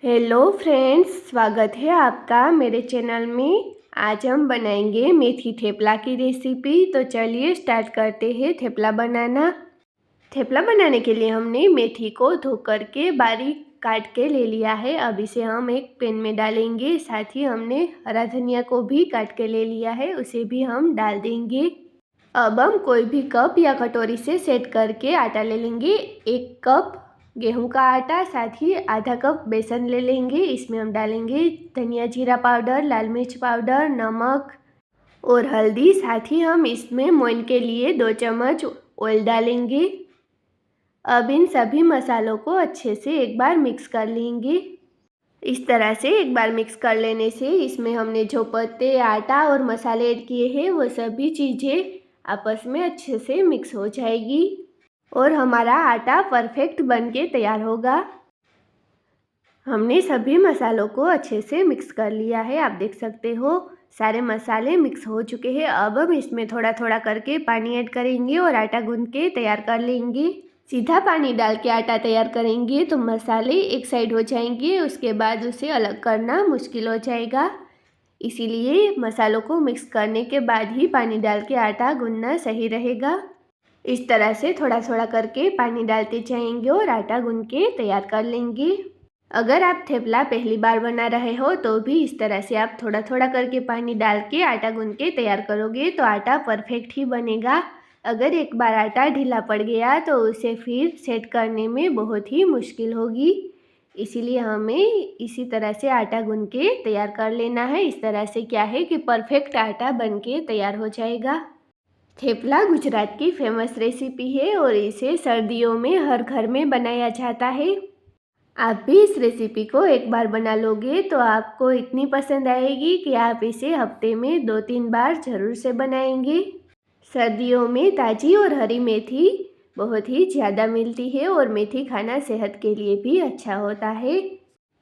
Hello friends, स्वागत है आपका मेरे चैनल में। आज हम बनाएंगे मेथी थेपला की रेसिपी। तो चलिए स्टार्ट करते हैं थेपला बनाना। थेपला बनाने के लिए हमने मेथी को धो करके बारीक काट के ले लिया है। अब इसे हम एक पैन में डालेंगे। साथ ही हमने हरा धनिया को भी काट के ले लिया है, उसे भी हम डाल देंगे। अब हम कोई भी कप या कटोरी से सेट करके आटा ले लेंगे। 1 कप गेहूं का आटा, साथ ही आधा कप बेसन ले लेंगे। इसमें हम डालेंगे धनिया जीरा पाउडर, लाल मिर्च पाउडर, नमक और हल्दी। साथ ही हम इसमें मोइन के लिए 2 चम्मच ऑयल डालेंगे। अब इन सभी मसालों को अच्छे से एक बार मिक्स कर लेंगे। इस तरह से एक बार मिक्स कर लेने से इसमें हमने जो पत्ते, आटा और मसाले ऐड किए हैं वो सभी चीज़ें आपस में अच्छे से मिक्स हो जाएगी और हमारा आटा परफेक्ट बन के तैयार होगा। हमने सभी मसालों को अच्छे से मिक्स कर लिया है। आप देख सकते हो सारे मसाले मिक्स हो चुके हैं। अब हम इसमें थोड़ा थोड़ा करके पानी ऐड करेंगे और आटा गूंद के तैयार कर लेंगे। सीधा पानी डाल के आटा तैयार करेंगे तो मसाले एक साइड हो जाएंगे, उसके बाद उसे अलग करना मुश्किल हो जाएगा। इसीलिए मसालों को मिक्स करने के बाद ही पानी डाल के आटा गूंदना सही रहेगा। इस तरह से थोड़ा थोड़ा करके पानी डालते जाएंगे और आटा गूंद के तैयार कर लेंगे। अगर आप थेपला पहली बार बना रहे हो तो भी इस तरह से आप थोड़ा थोड़ा करके पानी डाल के आटा गूंद के तैयार करोगे तो आटा परफेक्ट ही बनेगा। अगर एक बार आटा ढीला पड़ गया तो उसे फिर सेट करने में बहुत ही मुश्किल होगी। इसीलिए हमें इसी तरह से आटा गूंद के तैयार कर लेना है। इस तरह से क्या है कि परफेक्ट आटा बन के तैयार हो जाएगा। थेपला गुजरात की फेमस रेसिपी है और इसे सर्दियों में हर घर में बनाया जाता है। आप भी इस रेसिपी को एक बार बना लोगे तो आपको इतनी पसंद आएगी कि आप इसे हफ्ते में 2-3 बार ज़रूर से बनाएंगे। सर्दियों में ताज़ी और हरी मेथी बहुत ही ज़्यादा मिलती है और मेथी खाना सेहत के लिए भी अच्छा होता है।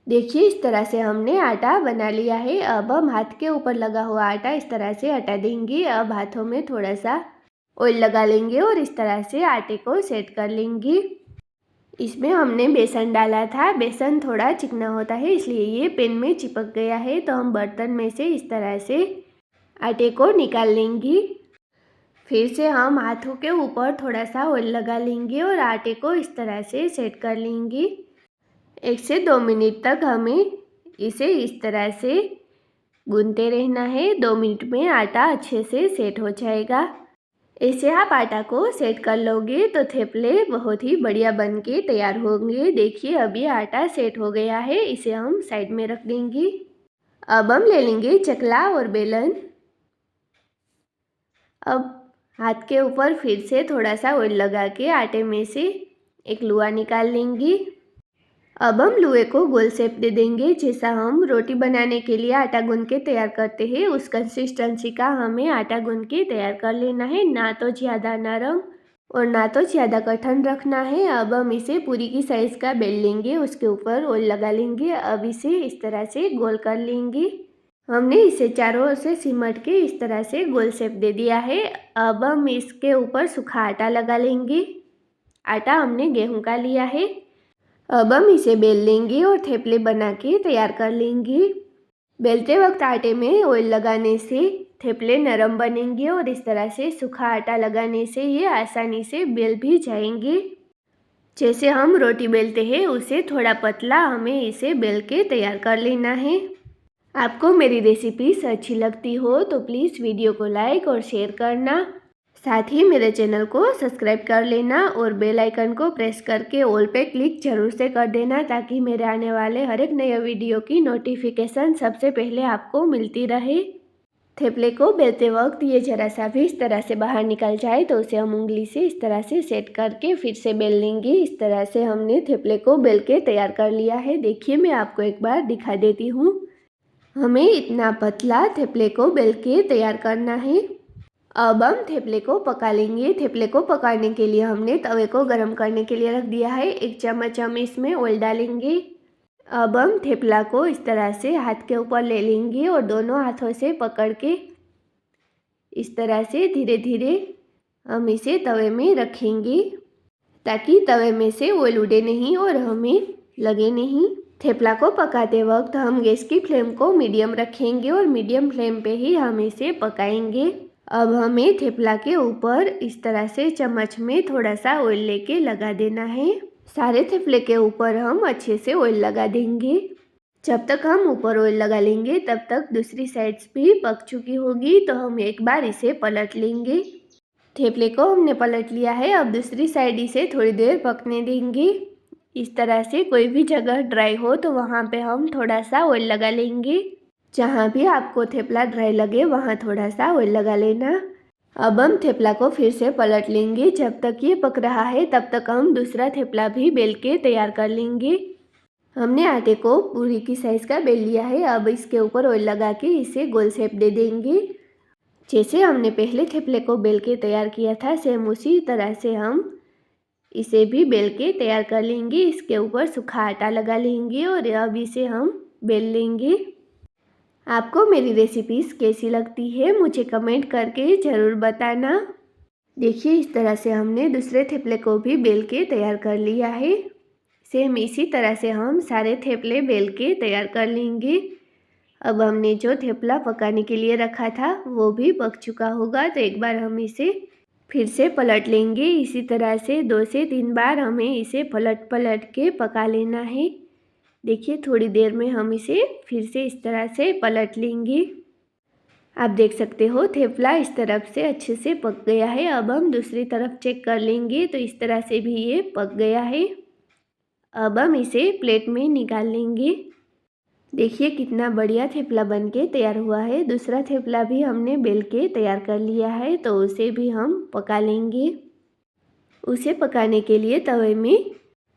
देखिए इस तरह से हमने आटा बना लिया है। अब हम हाथ के ऊपर लगा हुआ आटा इस तरह से हटा देंगे। अब हाथों में थोड़ा सा ऑयल लगा लेंगे और इस तरह से आटे को सेट कर लेंगे। इसमें हमने बेसन डाला था। बेसन थोड़ा चिकना होता है इसलिए ये पैन में चिपक गया है। तो हम बर्तन में से इस तरह से आटे को निकाल लेंगे। फिर से हम हाथों के ऊपर थोड़ा सा ऑयल लगा लेंगे और आटे को इस तरह से सेट कर लेंगे। 1 से 2 मिनट तक हमें इसे इस तरह से गूंथते रहना है। 2 मिनट में आटा अच्छे से सेट हो जाएगा। ऐसे आप आटा को सेट कर लोगे तो थेपले बहुत ही बढ़िया बन के तैयार होंगे। देखिए अब ये आटा सेट हो गया है, इसे हम साइड में रख देंगे। अब हम ले लेंगे चकला और बेलन। अब हाथ के ऊपर फिर से थोड़ा सा ऑयल लगा के आटे में से एक लुआ निकाल लेंगे। अब हम लुए को गोल शेप दे देंगे। जैसा हम रोटी बनाने के लिए आटा गूंद के तैयार करते हैं उस कंसिस्टेंसी का हमें आटा गूंद के तैयार कर लेना है। ना तो ज़्यादा नरम और ना तो ज़्यादा कठिन रखना है। अब हम इसे पूरी की साइज़ का बेल लेंगे, उसके ऊपर ऑयल लगा लेंगे। अब इसे इस तरह से गोल कर लेंगे। हमने इसे चारों ओर से सिमट के इस तरह से गोल शेप दे दिया है। अब हम इसके ऊपर सूखा आटा लगा लेंगे। आटा हमने गेहूं का लिया है। अब हम इसे बेल लेंगे और थेपले बना के तैयार कर लेंगे। बेलते वक्त आटे में ऑयल लगाने से थेपले नरम बनेंगे और इस तरह से सूखा आटा लगाने से ये आसानी से बेल भी जाएंगे। जैसे हम रोटी बेलते हैं उसे थोड़ा पतला हमें इसे बेल के तैयार कर लेना है। आपको मेरी रेसिपीज अच्छी लगती हो तो प्लीज़ वीडियो को लाइक और शेयर करना। साथ ही मेरे चैनल को सब्सक्राइब कर लेना और बेल आइकन को प्रेस करके ऑल पे क्लिक जरूर से कर देना ताकि मेरे आने वाले हर एक नए वीडियो की नोटिफिकेशन सबसे पहले आपको मिलती रहे। थेपले को बेलते वक्त ये ज़रा सा भी इस तरह से बाहर निकल जाए तो उसे हम उंगली से इस तरह से सेट करके फिर से बेल लेंगे। इस तरह से हमने थेपले को बेल के तैयार कर लिया है। देखिए मैं आपको एक बार दिखा देती हूँ। हमें इतना पतला थेपले को बेल के तैयार करना है। अब हम थेपले को पका लेंगे। थेपले को पकाने के लिए हमने तवे को गर्म करने के लिए रख दिया है। 1 चम्मच हम इसमें ऑयल डालेंगे। अब हम थेपला को इस तरह से हाथ के ऊपर ले लेंगे और दोनों हाथों से पकड़ के इस तरह से धीरे धीरे हम इसे तवे में रखेंगे ताकि तवे में से ऑयल उड़े नहीं और हमें लगे नहीं। थेपला को पकाते वक्त हम गैस की फ्लेम को मीडियम रखेंगे और मीडियम फ्लेम पे ही हम इसे पकाएंगे। अब हमें थेपला के ऊपर इस तरह से चम्मच में थोड़ा सा ऑयल लेके लगा देना है। सारे थेपले के ऊपर हम अच्छे से ऑयल लगा देंगे। जब तक हम ऊपर ऑयल लगा लेंगे तब तक दूसरी साइड्स भी पक चुकी होगी, तो हम एक बार इसे पलट लेंगे। थेपले को हमने पलट लिया है। अब दूसरी साइड इसे थोड़ी देर पकने देंगे। इस तरह से कोई भी जगह ड्राई हो तो वहाँ पे हम थोड़ा सा ऑयल लगा लेंगे। जहाँ भी आपको थेपला ड्राई लगे वहाँ थोड़ा सा ऑयल लगा लेना। अब हम थेपला को फिर से पलट लेंगे। जब तक ये पक रहा है तब तक हम दूसरा थेपला भी बेल के तैयार कर लेंगे। हमने आटे को पूरी की साइज़ का बेल लिया है। अब इसके ऊपर ऑयल लगा के इसे गोल शेप दे देंगे। जैसे हमने पहले थेपले को बेल के तैयार किया था, सेम उसी तरह से हम इसे भी बेल के तैयार कर लेंगे। इसके ऊपर सूखा आटा लगा लेंगे और अब इसे हम बेल लेंगे। आपको मेरी रेसिपीज़ कैसी लगती है मुझे कमेंट करके ज़रूर बताना। देखिए इस तरह से हमने दूसरे थेपले को भी बेल के तैयार कर लिया है। सेम इसी तरह से हम सारे थेपले बेल के तैयार कर लेंगे। अब हमने जो थेपला पकाने के लिए रखा था वो भी पक चुका होगा, तो एक बार हम इसे फिर से पलट लेंगे। इसी तरह से 2 से 3 बार हमें इसे पलट पलट के पका लेना है। देखिए थोड़ी देर में हम इसे फिर से इस तरह से पलट लेंगे। आप देख सकते हो थेपला इस तरफ से अच्छे से पक गया है। अब हम दूसरी तरफ चेक कर लेंगे, तो इस तरह से भी ये पक गया है। अब हम इसे प्लेट में निकाल लेंगे। देखिए कितना बढ़िया थेपला बनके तैयार हुआ है। दूसरा थेपला भी हमने बेल के तैयार कर लिया है, तो उसे भी हम पका लेंगे। उसे पकाने के लिए तवे में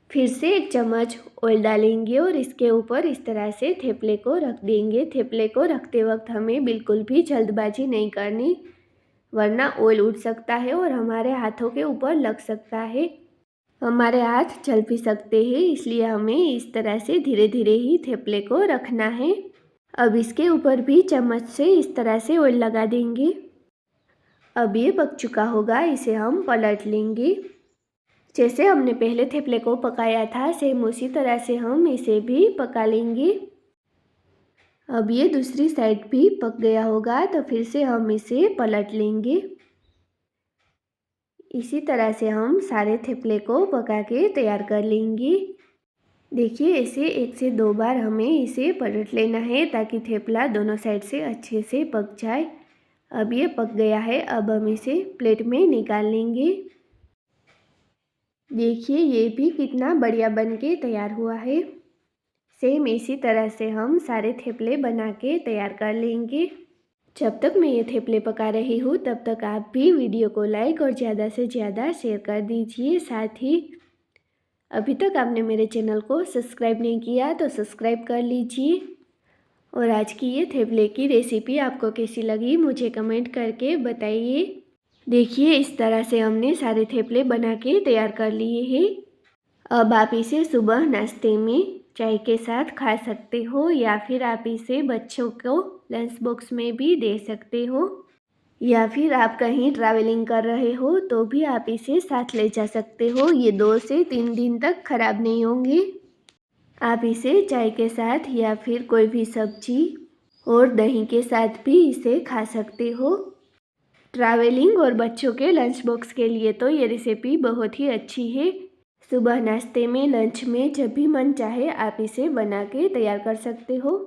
फिर से 1 चम्मच ऑयल डालेंगे और इसके ऊपर इस तरह से थेपले को रख देंगे। थेपले को रखते वक्त हमें बिल्कुल भी जल्दबाजी नहीं करनी, वरना ऑयल उड़ सकता है और हमारे हाथों के ऊपर लग सकता है। हमारे हाथ जल भी सकते हैं, इसलिए हमें इस तरह से धीरे धीरे ही थेपले को रखना है। अब इसके ऊपर भी चम्मच से इस तरह से ऑयल लगा देंगे। अब ये पक चुका होगा, इसे हम पलट लेंगे। जैसे हमने पहले थेपले को पकाया था सेम उसी तरह से हम इसे भी पका लेंगे। अब ये दूसरी साइड भी पक गया होगा, तो फिर से हम इसे पलट लेंगे। इसी तरह से हम सारे थेपले को पका के तैयार कर लेंगे। देखिए ऐसे 1 से 2 बार हमें इसे पलट लेना है ताकि थेपला दोनों साइड से अच्छे से पक जाए। अब ये पक गया है। अब हम इसे प्लेट में निकाल लेंगे। देखिए ये भी कितना बढ़िया बनके तैयार हुआ है। सेम इसी तरह से हम सारे थेपले बना के तैयार कर लेंगे। जब तक मैं ये थेपले पका रही हूँ तब तक आप भी वीडियो को लाइक और ज़्यादा से ज़्यादा शेयर कर दीजिए। साथ ही अभी तक आपने मेरे चैनल को सब्सक्राइब नहीं किया तो सब्सक्राइब कर लीजिए। और आज की ये थेपले की रेसिपी आपको कैसी लगी मुझे कमेंट करके बताइए। देखिए इस तरह से हमने सारे थेपले बना के तैयार कर लिए हैं। अब आप इसे सुबह नाश्ते में चाय के साथ खा सकते हो या फिर आप इसे बच्चों को लंच बॉक्स में भी दे सकते हो, या फिर आप कहीं ट्रैवलिंग कर रहे हो तो भी आप इसे साथ ले जा सकते हो। ये 2 से 3 दिन तक ख़राब नहीं होंगे। आप इसे चाय के साथ या फिर कोई भी सब्जी और दही के साथ भी इसे खा सकते हो। ट्रैवलिंग और बच्चों के लंच बॉक्स के लिए तो ये रेसिपी बहुत ही अच्छी है। सुबह नाश्ते में, लंच में, जब भी मन चाहे आप इसे बना के तैयार कर सकते हो।